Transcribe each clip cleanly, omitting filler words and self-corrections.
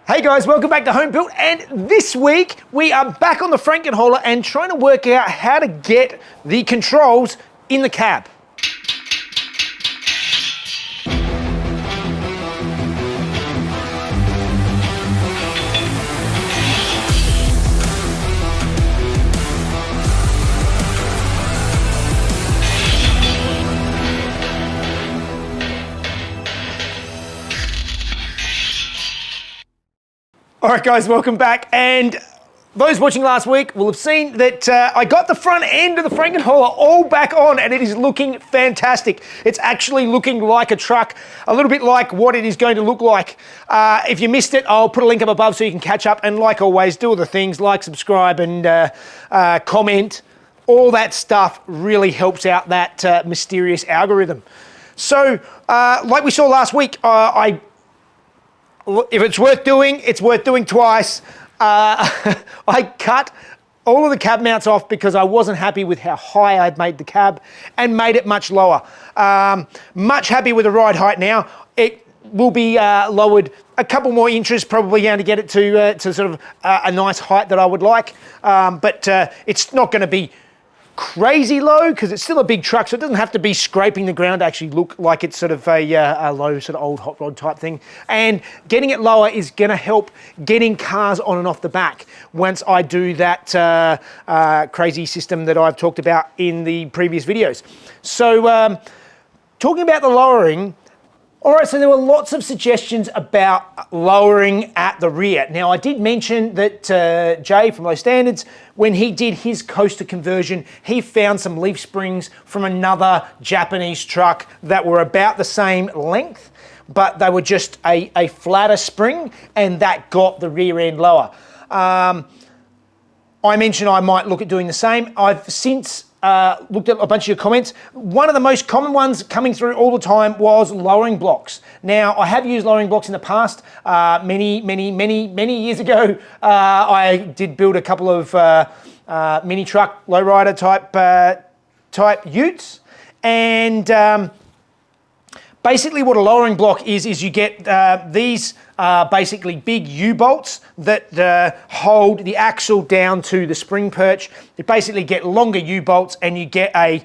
Hey guys, welcome back to Home Built, and this week we are back on the Frankenhauler and trying to work out how to get the controls in the cab. All right guys, welcome back, and those watching last week will have seen that I got the front end of the Frankenhauler all back on, and it is looking fantastic. It's actually looking like a truck, a little bit like what it is going to look like. If you missed it, I'll put a link up above so you can catch up, and like always, do all the things, like, subscribe, and comment. All that stuff really helps out that mysterious algorithm. So, like we saw last week, if it's worth doing twice. I cut all of the cab mounts off because I wasn't happy with how high I'd made the cab and made it much lower. Much happy with the ride height now. It will be lowered a couple more inches, probably going to get it to sort of a nice height that I would like. But it's not going to be crazy low because it's still a big truck, so it doesn't have to be scraping the ground to actually look like it's sort of a low sort of old hot rod type thing. And getting it lower is going to help getting cars on and off the back once I do that crazy system that I've talked about in the previous videos. So talking about the lowering, all right, so there were lots of suggestions about lowering at the rear. Now, I did mention that Jay from Low Standards, when he did his coaster conversion, he found some leaf springs from another Japanese truck that were about the same length, but they were just a flatter spring, and that got the rear end lower. I mentioned I might look at doing the same. I've since looked at a bunch of your comments. One of the most common ones coming through all the time was lowering blocks. Now, I have used lowering blocks in the past. Many years ago, I did build a couple of mini truck, lowrider type utes. And basically what a lowering block is you get these basically big U-bolts that hold the axle down to the spring perch. You basically get longer U-bolts, and you get a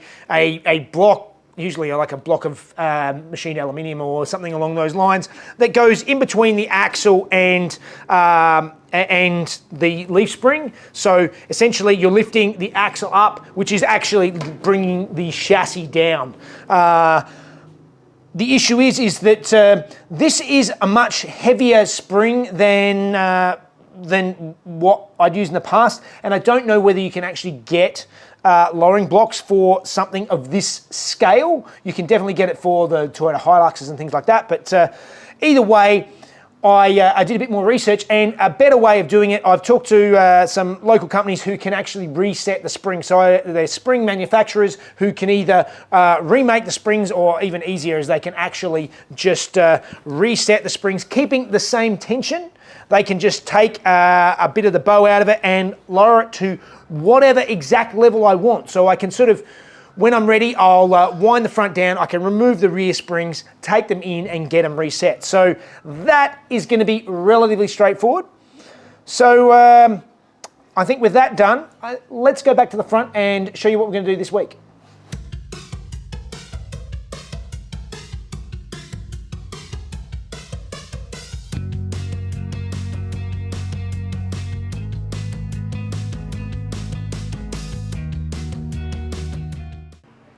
block, usually like a block of machined aluminium or something along those lines, that goes in between the axle and the leaf spring. So essentially you're lifting the axle up, which is actually bringing the chassis down. The issue is that this is a much heavier spring than what I'd used in the past, and I don't know whether you can actually get lowering blocks for something of this scale. You can definitely get it for the Toyota Hiluxes and things like that, but either way, I did a bit more research, and a better way of doing it, I've talked to some local companies who can actually reset the spring. So they're spring manufacturers who can either remake the springs, or even easier is they can actually just reset the springs, keeping the same tension. They can just take a bit of the bow out of it and lower it to whatever exact level I want. So I can sort of, when I'm ready, I'll wind the front down, I can remove the rear springs, take them in and get them reset. So that is going to be relatively straightforward. So I think with that done, let's go back to the front and show you what we're going to do this week.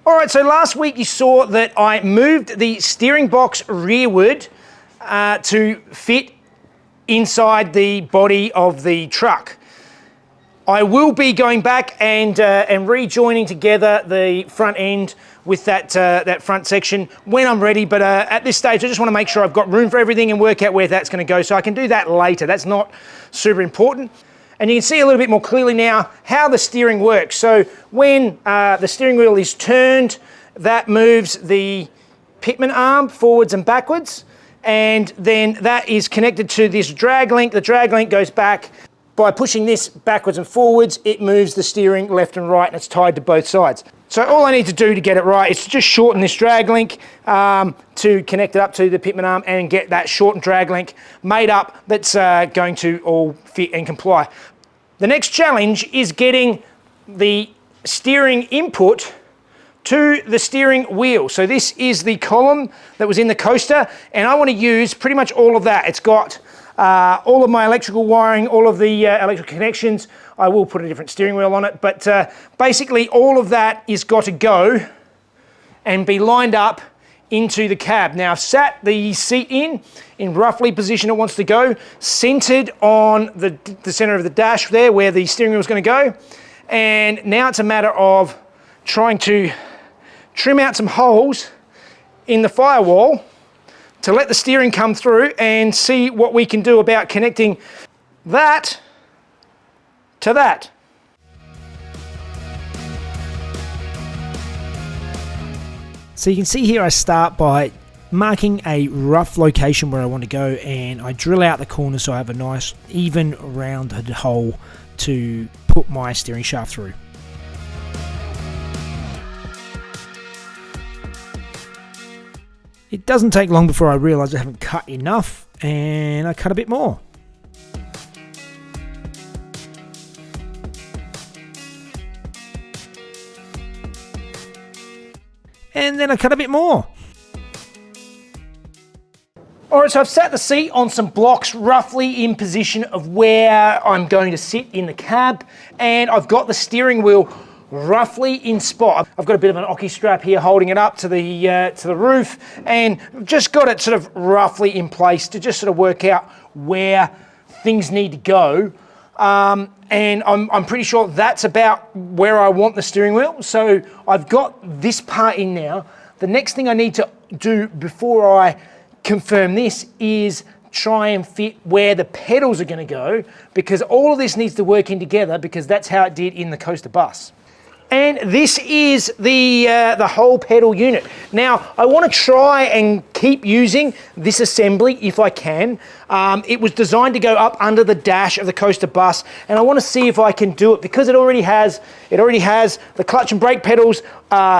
All right, so last week you saw that I moved the steering box rearward to fit inside the body of the truck. I will be going back and rejoining together the front end with that front section when I'm ready, but at this stage I just want to make sure I've got room for everything and work out where that's going to go, so I can do that later. That's not super important. And you can see a little bit more clearly now how the steering works. So when the steering wheel is turned, that moves the pitman arm forwards and backwards, and then that is connected to this drag link. The drag link goes back. By pushing this backwards and forwards, it moves the steering left and right, and it's tied to both sides. So all I need to do to get it right is to just shorten this drag link to connect it up to the pitman arm and get that shortened drag link made up that's going to all fit and comply. The next challenge is getting the steering input to the steering wheel. So this is the column that was in the coaster, and I want to use pretty much all of that. It's got all of my electrical wiring, all of the electrical connections. I will put a different steering wheel on it, but basically all of that is got to go and be lined up into the cab. Now I've sat the seat in roughly position it wants to go, centered on the center of the dash there where the steering wheel is going to go. And now it's a matter of trying to trim out some holes in the firewall to let the steering come through and see what we can do about connecting that to that. So you can see here I start by marking a rough location where I want to go, and I drill out the corner so I have a nice even rounded hole to put my steering shaft through. It doesn't take long before I realise I haven't cut enough, and I cut a bit more. And then I cut a bit more. All right, so I've sat the seat on some blocks roughly in position of where I'm going to sit in the cab, and I've got the steering wheel roughly in spot. I've got a bit of an ocky strap here holding it up to the roof, and just got it sort of roughly in place to just sort of work out where things need to go. And I'm pretty sure that's about where I want the steering wheel. So I've got this part in now. The next thing I need to do before I confirm this is try and fit where the pedals are going to go, because all of this needs to work in together, because that's how it did in the coaster bus. And this is the whole pedal unit. Now, I want to try and keep using this assembly if I can. It was designed to go up under the dash of the coaster bus, and I want to see if I can do it, because it already has the clutch and brake pedals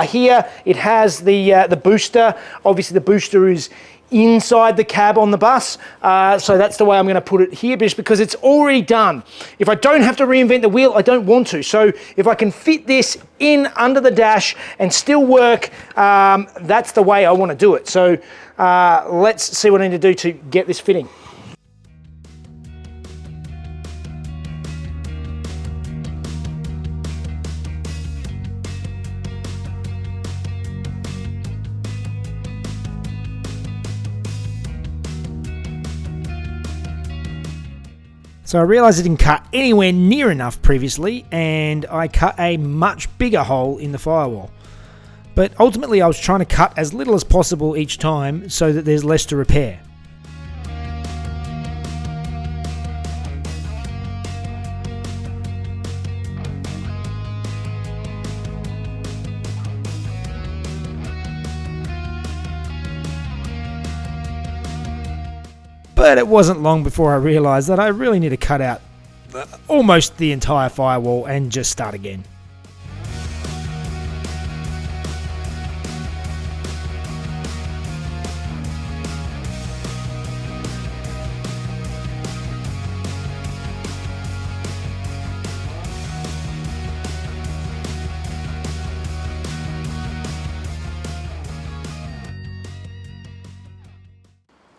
here. It has the booster. Obviously, the booster is inside the cab on the bus, so that's the way I'm going to put it here, just because it's already done. If I don't have to reinvent the wheel, I don't want to. So if I can fit this in under the dash and still work, that's the way I want to do it. So let's see what I need to do to get this fitting. So I realised I didn't cut anywhere near enough previously, and I cut a much bigger hole in the firewall. But ultimately I was trying to cut as little as possible each time so that there's less to repair. But it wasn't long before I realised that I really need to cut out almost the entire firewall and just start again.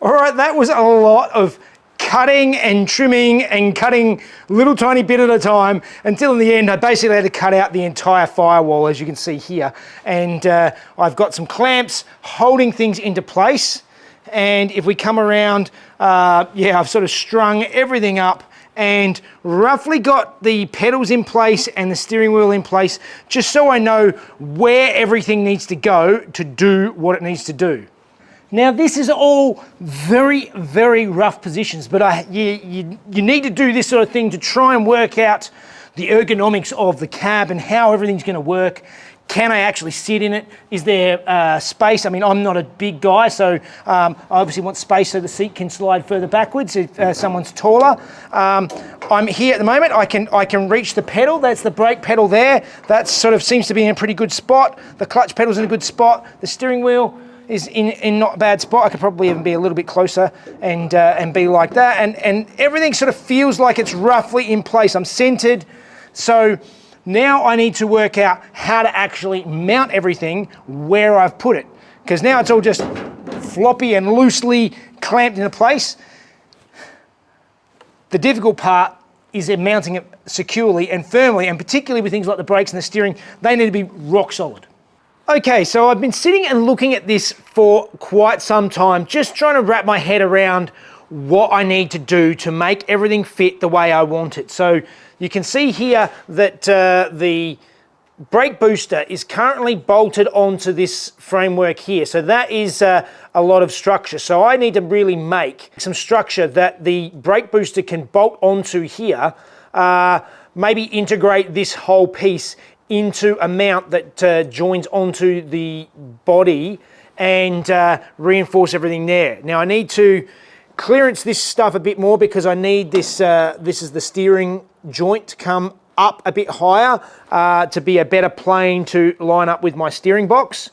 All right, that was a lot of cutting and trimming and cutting little tiny bit at a time, until in the end I basically had to cut out the entire firewall, as you can see here. And I've got some clamps holding things into place. And if we come around, I've sort of strung everything up and roughly got the pedals in place and the steering wheel in place, just so I know where everything needs to go to do what it needs to do. Now, this is all very, very rough positions, but you need to do this sort of thing to try and work out the ergonomics of the cab and how everything's going to work. Can I actually sit in it? Is there space? I mean, I'm not a big guy, so I obviously want space so the seat can slide further backwards if someone's taller. I'm here at the moment. I can reach the pedal. That's the brake pedal there. That sort of seems to be in a pretty good spot. The clutch pedal's in a good spot. The steering wheel is in not a bad spot. I could probably even be a little bit closer and be like that. And everything sort of feels like it's roughly in place. I'm centered. So now I need to work out how to actually mount everything where I've put it. Because now it's all just floppy and loosely clamped into place. The difficult part is in mounting it securely and firmly, and particularly with things like the brakes and the steering, they need to be rock solid. Okay, so I've been sitting and looking at this for quite some time, just trying to wrap my head around what I need to do to make everything fit the way I want it. So you can see here that the brake booster is currently bolted onto this framework here. So that is a lot of structure. So I need to really make some structure that the brake booster can bolt onto here, maybe integrate this whole piece into a mount that joins onto the body and reinforce everything there. Now I need to clearance this stuff a bit more because I need this, this is the steering joint to come up a bit higher to be a better plane to line up with my steering box.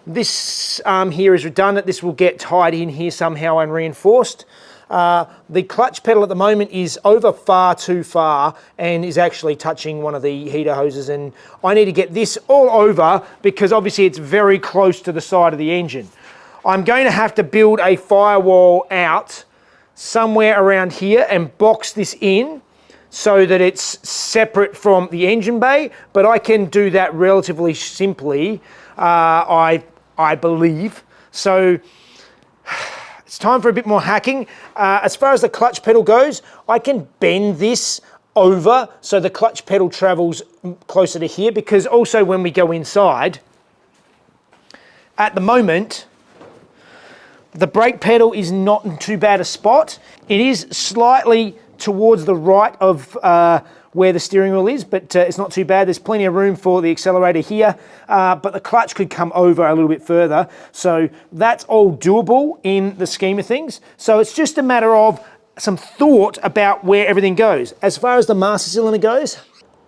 This arm here is redundant. This will get tied in here somehow and reinforced. The clutch pedal at the moment is over far too far and is actually touching one of the heater hoses, and I need to get this all over because obviously it's very close to the side of the engine. I'm going to have to build a firewall out somewhere around here and box this in so that it's separate from the engine bay, but I can do that relatively simply, I believe. So it's time for a bit more hacking. As far as the clutch pedal goes, I can bend this over so the clutch pedal travels closer to here, because also when we go inside, at the moment, the brake pedal is not in too bad a spot. It is slightly towards the right of where the steering wheel is, but it's not too bad. There's plenty of room for the accelerator here, but the clutch could come over a little bit further. So that's all doable in the scheme of things. So it's just a matter of some thought about where everything goes. As far as the master cylinder goes,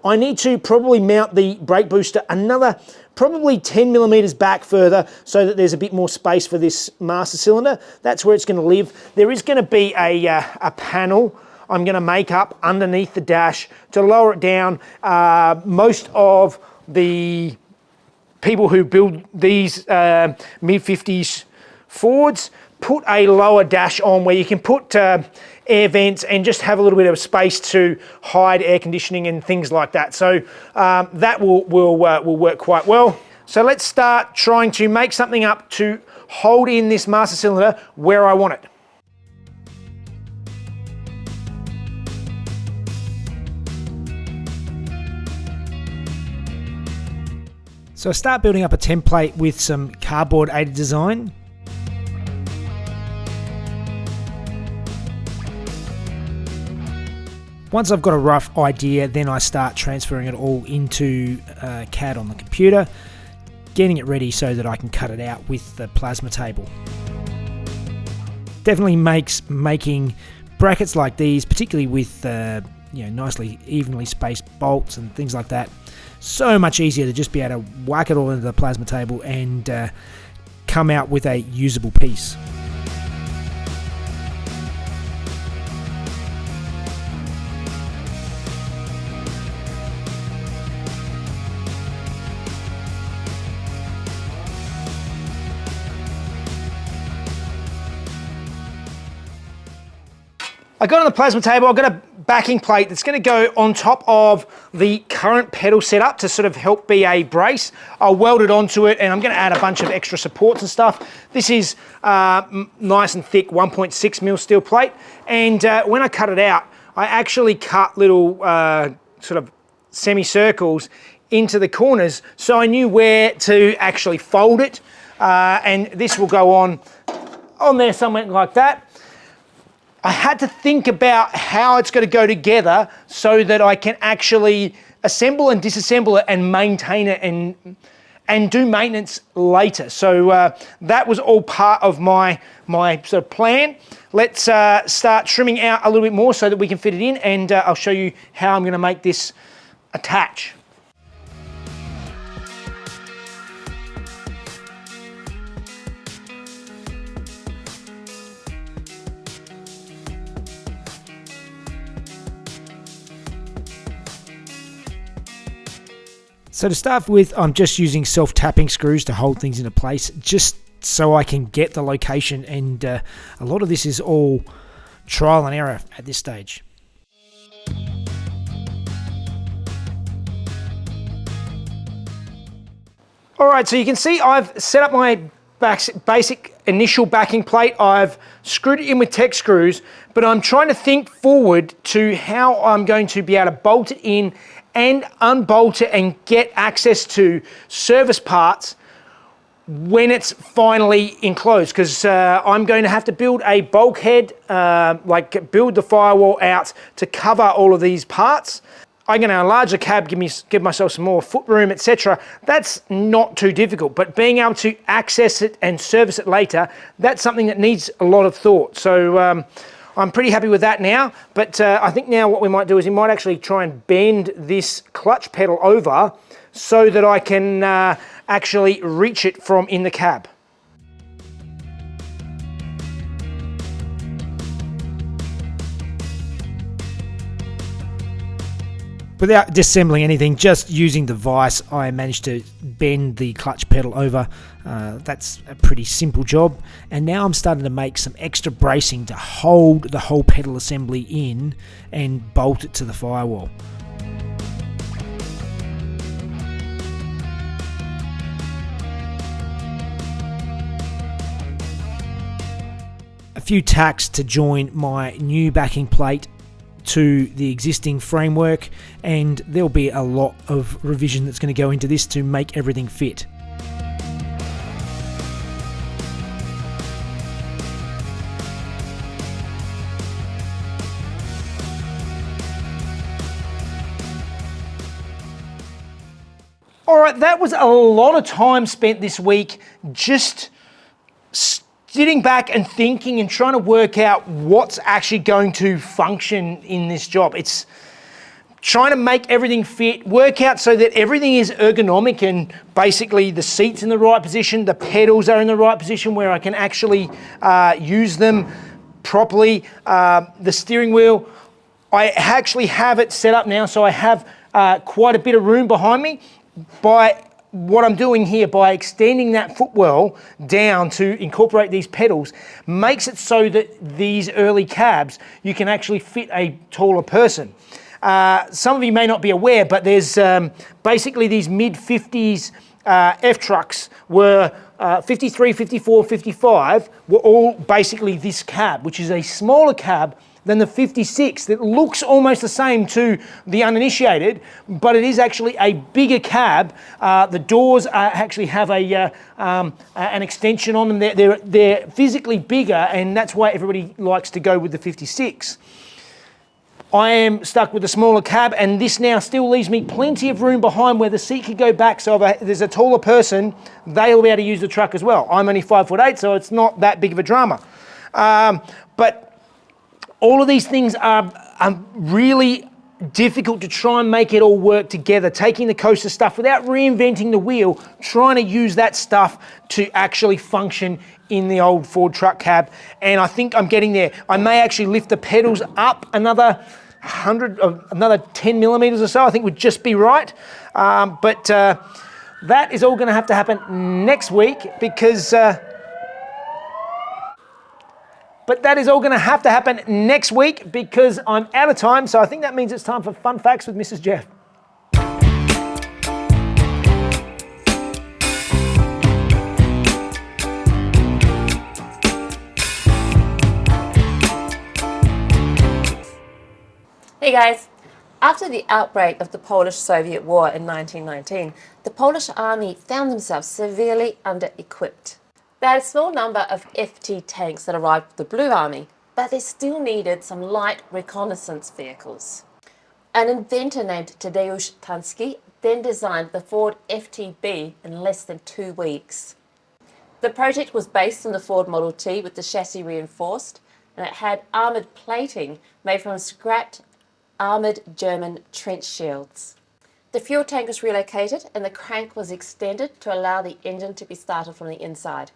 I need to probably mount the brake booster another probably 10 millimeters back further so that there's a bit more space for this master cylinder. That's where it's going to live. There is going to be a panel I'm going to make up underneath the dash to lower it down. Most of the people who build these mid-50s Fords put a lower dash on where you can put air vents and just have a little bit of space to hide air conditioning and things like that. So that will work quite well. So let's start trying to make something up to hold in this master cylinder where I want it. So I start building up a template with some cardboard aided design. Once I've got a rough idea, then I start transferring it all into CAD on the computer, getting it ready so that I can cut it out with the plasma table. Definitely makes making brackets like these, particularly with nicely evenly spaced bolts and things like that, so much easier to just be able to whack it all into the plasma table and come out with a usable piece. I got on the plasma table, I've got a backing plate that's going to go on top of the current pedal setup to sort of help be a brace. I'll weld it onto it and I'm going to add a bunch of extra supports and stuff. This is nice and thick 1.6mm steel plate, and when I cut it out, I actually cut little sort of semicircles into the corners so I knew where to actually fold it, and this will go on there somewhere like that. I had to think about how it's going to go together so that I can actually assemble and disassemble it and maintain it and do maintenance later. So that was all part of my sort of plan. Let's start trimming out a little bit more so that we can fit it in, and I'll show you how I'm going to make this attach. So to start with, I'm just using self-tapping screws to hold things into place, just so I can get the location, and a lot of this is all trial and error at this stage. All right, so you can see I've set up my basic initial backing plate. I've screwed it in with Tech screws, but I'm trying to think forward to how I'm going to be able to bolt it in and unbolt it and get access to service parts when it's finally enclosed, because I'm going to have to build a bulkhead, like build the firewall out to cover all of these parts. I'm going to enlarge the cab, give myself some more foot room, etc. That's not too difficult, but being able to access it and service it later, that's something that needs a lot of thought. So I'm pretty happy with that now, but I think now what we might do is we might actually try and bend this clutch pedal over so that I can actually reach it from in the cab. Without disassembling anything, just using the vise, I managed to bend the clutch pedal over. That's a pretty simple job. And now I'm starting to make some extra bracing to hold the whole pedal assembly in and bolt it to the firewall. A few tacks to join my new backing plate to the existing framework, and there'll be a lot of revision that's going to go into this to make everything fit. All right, that was a lot of time spent this week just sitting back and thinking and trying to work out what's actually going to function in this job. It's trying to make everything fit, work out so that everything is ergonomic and basically the seat's in the right position, the pedals are in the right position where I can actually use them properly. The steering wheel, I actually have it set up now, so I have quite a bit of room behind me. By what I'm doing here, by extending that footwell down to incorporate these pedals, makes it so that these early cabs, you can actually fit a taller person. Some of you may not be aware, but there's basically these mid-50s F trucks were 53, 54, 55 were all basically this cab, which is a smaller cab than the 56 that looks almost the same to the uninitiated, but it is actually a bigger cab. The doors actually have an extension on them. They're physically bigger, and that's why everybody likes to go with the 56. I am stuck with the smaller cab, and this now still leaves me plenty of room behind where the seat could go back, so if there's a taller person, they'll be able to use the truck as well. I'm only 5'8", so it's not that big of a drama. But all of these things are really difficult to try and make it all work together, taking the coaster stuff without reinventing the wheel, trying to use that stuff to actually function in the old Ford truck cab, and I think I'm getting there. I may actually lift the pedals up another 10 millimeters or so, I think would just be right, but that is all going to have to happen next week because I'm out of time, so I think that means it's time for Fun Facts with Mrs. Jeff. Hey guys, after the outbreak of the Polish-Soviet War in 1919, the Polish army found themselves severely under-equipped. They had a small number of FT tanks that arrived with the Blue Army, but they still needed some light reconnaissance vehicles. An inventor named Tadeusz Tansky then designed the Ford FTB in less than 2 weeks. The project was based on the Ford Model T with the chassis reinforced, and it had armoured plating made from scrapped armoured German trench shields. The fuel tank was relocated and the crank was extended to allow the engine to be started from the inside.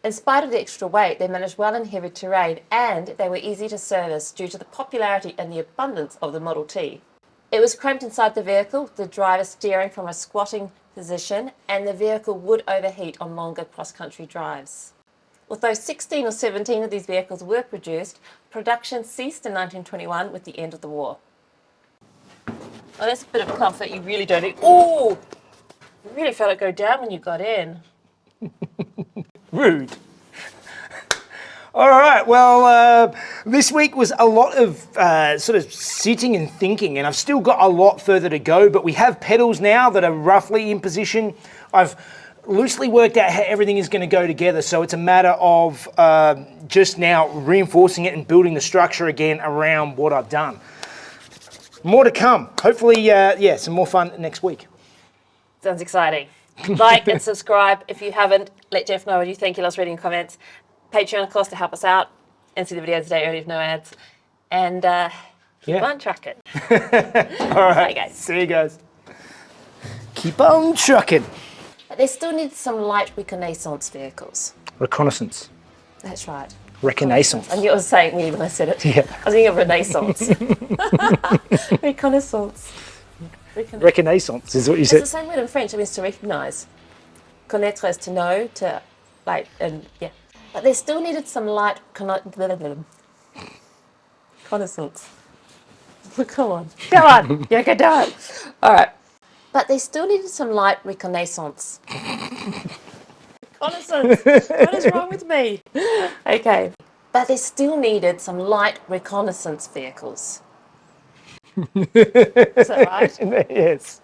In spite of the extra weight, they managed well in heavy terrain and they were easy to service due to the popularity and the abundance of the Model T. It was cramped inside the vehicle with the driver steering from a squatting position, and the vehicle would overheat on longer cross-country drives. Although 16 or 17 of these vehicles were produced, production ceased in 1921 with the end of the war. Oh, that's a bit of comfort you really don't need. Oh, you really felt it go down when you got in. Rude. All right, well, this week was a lot of sort of sitting and thinking, and I've still got a lot further to go, but we have pedals now that are roughly in position. I've loosely worked out how everything is going to go together, so it's a matter of just now reinforcing it and building the structure again around what I've done. More to come. Hopefully, yeah, some more fun next week. Sounds exciting. Like and subscribe. If you haven't, let Jeff know what you think. He loves reading comments. Patreon, of course, to help us out and see the videos today early with no ads. And keep on trucking. All right, guys. See you guys. Keep on trucking. But they still need some light reconnaissance vehicles. Reconnaissance. That's right. Reconnaissance. I knew I was saying me when I said it. Yeah. I was thinking of renaissance. Reconnaissance. Reconnaissance is what you It's said. the same word in French. It means to recognise. Connaître is to know, to like, and yeah. But they still needed some light reconnaissance. Come on. You can do it. All right. But they still needed some light reconnaissance. Reconnaissance. What is wrong with me? Okay. But they still needed some light reconnaissance vehicles. Is that right? Yes.